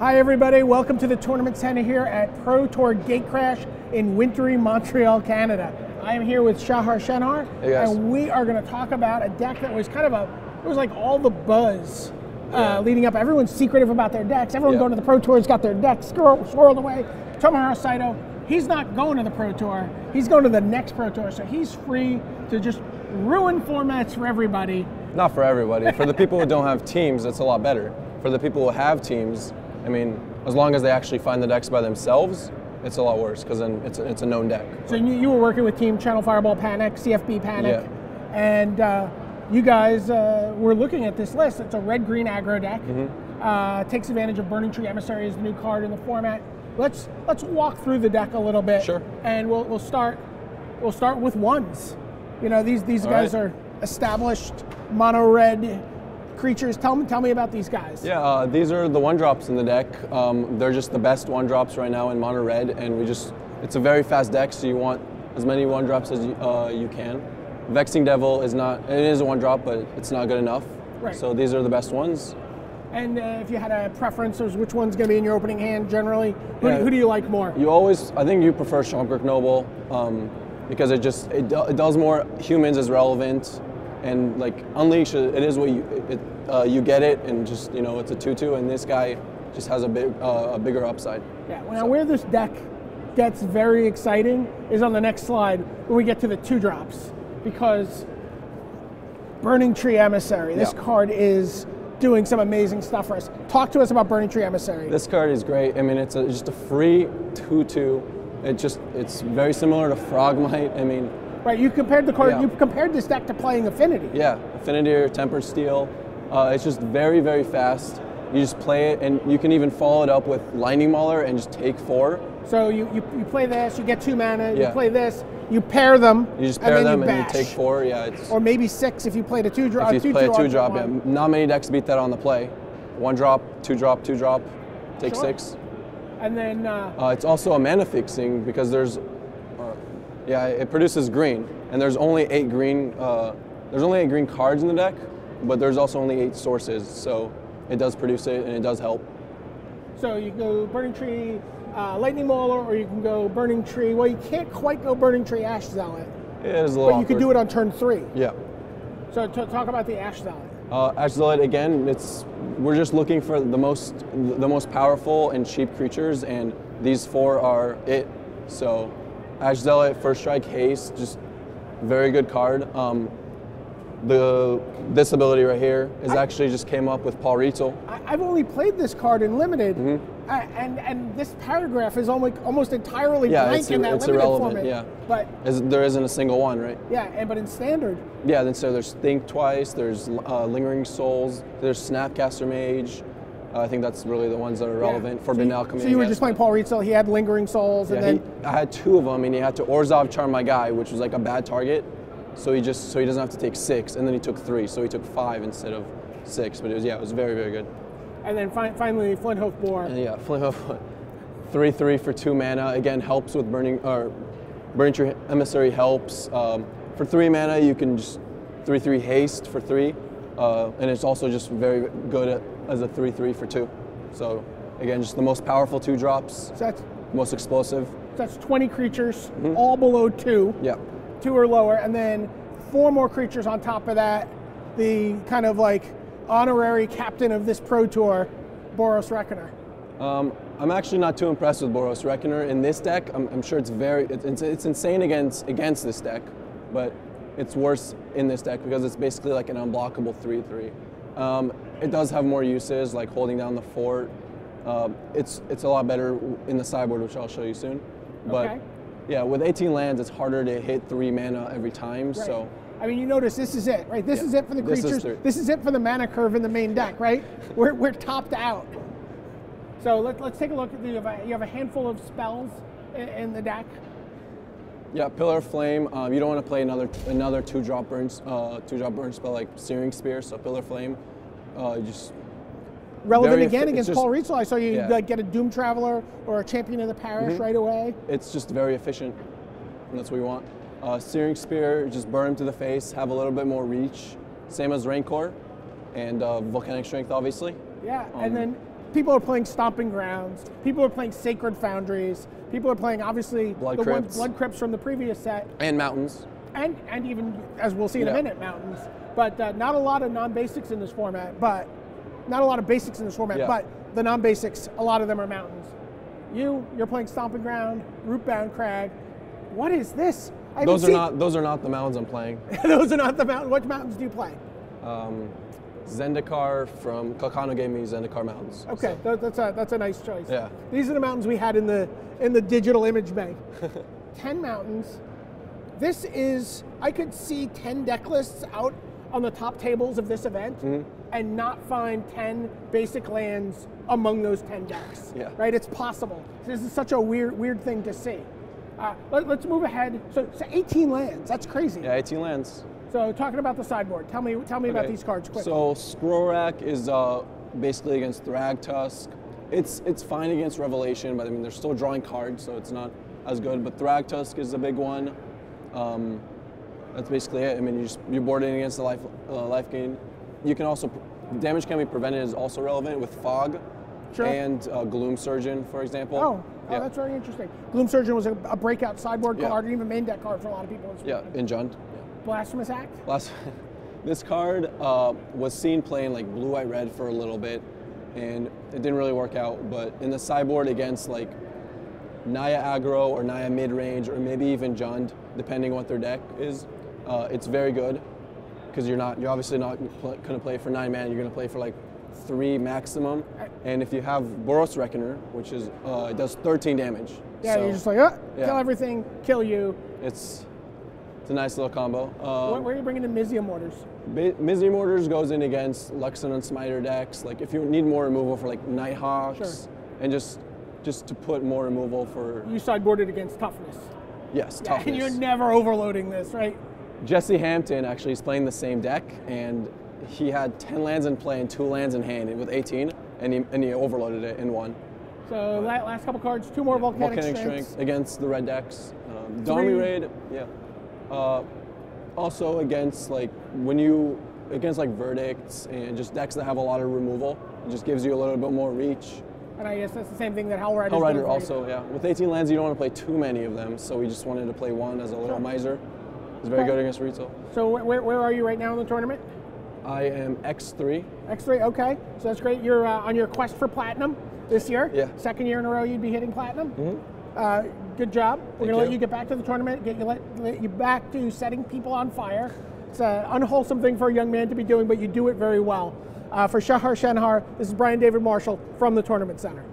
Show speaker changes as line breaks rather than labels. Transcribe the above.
Hi everybody, welcome to the tournament center here at Pro Tour Gatecrash in wintry Montreal, Canada. I am here with Shahar Shenhar,
hey guys.
And we are going to talk about a deck that was kind of it was like all the buzz leading up. Everyone's secretive about their decks. Everyone going to the Pro Tour's got their decks swirled away. Tomoharu Saito, he's not going to the Pro Tour. He's going to the next Pro Tour, so he's free to just ruin formats for everybody.
Not for everybody. For the people who don't have teams, it's a lot better. For the people who have teams, I mean, as long as they actually find the decks by themselves, it's a lot worse because then it's a known deck.
So you were working with Team Channel Fireball Panic, CFB Panic, and you guys were looking at this list. It's a red-green aggro deck. Takes advantage of Burning-Tree Emissary as the new card in the format. Let's walk through the deck a little bit.
Sure.
And we'll start with ones. You know, these guys are established mono red creatures. Tell me about these guys.
Yeah, these are the 1-drops in the deck. They're just the best 1-drops right now in mono red, and it's a very fast deck, so you want as many 1-drops as you can. Vexing Devil is not, it is a 1-drop, but it's not good enough.
Right.
So these are the best ones.
And if you had a preference of which one's going to be in your opening hand generally, who do you like more?
I think you prefer Stromkirk Noble because it does more. Humans is relevant, and like Unleash, it is what you get it, and just, you know, it's a 2/2, and this guy just has a bigger upside.
Yeah. Now where this deck gets very exciting is on the next slide when we get to the 2-drops, because Burning-Tree Emissary. This card is doing some amazing stuff for us. Talk to us about Burning-Tree Emissary.
This card is great. I mean, it's just a free 2/2. It's very similar to Frogmite. I mean,
right. You compared the card. You compared this deck to playing Affinity.
Yeah, Affinity or Tempered Steel. It's just very, very fast. You just play it, and you can even follow it up with Lightning Mauler and just take 4.
So you play this, you get 2 mana. You play this, you pair them.
You just pair them and you take 4.
Or maybe 6 if you played a 2-drop.
If you play a 2-drop, yeah. Not many decks beat that on the play. 1-drop, 2-drop, 2-drop, take 6.
And then
it's also a mana fixing because there's, it produces green, and there's only 8 green. There's only 8 green cards in the deck, but there's also only 8 sources, so it does produce it and it does help.
So you go Burning-Tree, Lightning Mauler, or you can go Burning-Tree. Well, you can't quite go Burning-Tree Ash Zealot.
It is a little.
But you could do it on turn 3.
Yeah.
So talk about the Ash Zealot.
Ash Zealot, again, we're just looking for the most powerful and cheap creatures, and these 4 are it. So Ash Zealot, First Strike, Haste, just very good card. This ability right here actually just came up with Paul Rietzel.
I've only played this card in Limited, and this paragraph is almost entirely blank in that Limited format.
Yeah,
but
there isn't a single one, right?
Yeah, but in Standard.
Yeah, then so there's Think Twice, there's Lingering Souls, there's Snapcaster Mage. I think that's really the ones that are relevant. Forbidden Alchemy.
So you were just playing Paul Rietzel. He had Lingering Souls, and then
I had 2 of them, and he had to Orzhov Charm my guy, which was like a bad target. So he doesn't have to take 6, and then he took 3, so he took 5 instead of 6. But it was very, very good. And then
finally Flinthoof Boar.
And Flinthoof, 3/3 for 2 mana. Again, helps with Burning-Tree Emissary helps. For 3 mana, you can just 3/3 haste for 3, and it's also just very good as a 3/3 for 2. So again, just the most powerful 2-drops. So that's most explosive.
So that's 20 creatures, all below 2.
Yeah.
2 or lower, and then 4 more creatures on top of that. The kind of like honorary captain of this Pro Tour, Boros Reckoner.
I'm actually not too impressed with Boros Reckoner in this deck. I'm sure it's insane against this deck, but it's worse in this deck because it's basically like an unblockable 3/3. It does have more uses, like holding down the fort. It's a lot better in the sideboard, which I'll show you soon. But yeah, with 18 lands, it's harder to hit 3 mana every time. Right. So
I mean, you notice this is it, right? This is it for the creatures. This is it for the mana curve in the main deck, right? We're topped out. So let's take a look at you have a handful of spells in the deck.
Yeah, Pillar of Flame. You don't want to play another 2-drop burn spell like Searing Spear. So Pillar of Flame, just
relevant again against Paul Rietzel. I saw you get a Doom Traveler or a Champion of the Parish right away.
It's just very efficient, and that's what we want. Searing Spear, just burn him to the face, have a little bit more reach. Same as Rancor and Volcanic Strength, obviously.
Yeah, and then people are playing Stomping Grounds. People are playing Sacred Foundries. People are playing, obviously, Blood Crypts from the previous set.
And Mountains.
And even, as we'll see in a minute, Mountains. But not a lot of non-basics in this format, but not a lot of basics in this format, but the non-basics, a lot of them are Mountains. You're playing Stomping Ground, Rootbound Crag. What is this?
Those are not the mountains I'm playing.
Those are not the mountains. What mountains do you play?
Zendikar from Kalkano gave me Zendikar Mountains.
Okay, so. that's a nice choice.
Yeah.
These are the mountains we had in the digital image bank. 10 mountains. This is, I could see 10 deck lists out on the top tables of this event and not find 10 basic lands among those 10 decks.
Yeah.
Right? It's possible. This is such a weird thing to see. Let's move ahead. So 18 lands. That's crazy.
Yeah, 18 lands.
So talking about the sideboard, tell me about these cards quickly.
So Skullcrack is basically against Thragtusk. It's fine against Revelation, but I mean they're still drawing cards, so it's not as good. But Thragtusk is a big one. That's basically it. I mean you're boarding against the life gain. You can also damage can be prevented is also relevant with Fog. Sure. And Gloom Surgeon, for example.
Oh, that's very interesting. Gloom Surgeon was a breakout sideboard card, and even main deck card for a lot of people.
In Jund.
Blasphemous Act?
This card was seen playing like blue-white red for a little bit, and it didn't really work out. But in the sideboard against like Naya aggro or Naya mid-range, or maybe even Jund, depending on what their deck is, it's very good because you're obviously not going to play for 9 mana. You're going to play for like 3 maximum, and if you have Boros Reckoner, which is it does 13 damage.
Yeah, so, you're just like, kill everything, kill you.
It's a nice little combo.
Where are you bringing in Mizzium Mortars?
Mizzium Mortars goes in against Luxon and Smiter decks. Like if you need more removal for like Nighthawks, and just to put more removal for. You
sideboarded against Toughness.
Yes, Toughness.
And you're never overloading this, right?
Jesse Hampton actually is playing the same deck, and he had 10 lands in play and 2 lands in hand with 18, and he overloaded it in 1.
So last couple cards, 2 more Volcanic Strength
against the red decks. Domri Rade, also against like against like Verdicts and just decks that have a lot of removal, it just gives you a little bit more reach.
And I guess that's the same thing that Hellrider.
Hellrider also, yeah. With 18 lands, you don't want to play too many of them, so we just wanted to play 1 as a little miser. It's very good against retail.
So where are you right now in the tournament?
I am X3.
X3, okay. So that's great. You're on your quest for platinum this year.
Yeah.
Second year in a row you'd be hitting platinum. Good job. We're going to let you get back to the tournament, let you back to setting people on fire. It's an unwholesome thing for a young man to be doing, but you do it very well. For Shahar Shenhar, this is Brian David Marshall from the Tournament Center.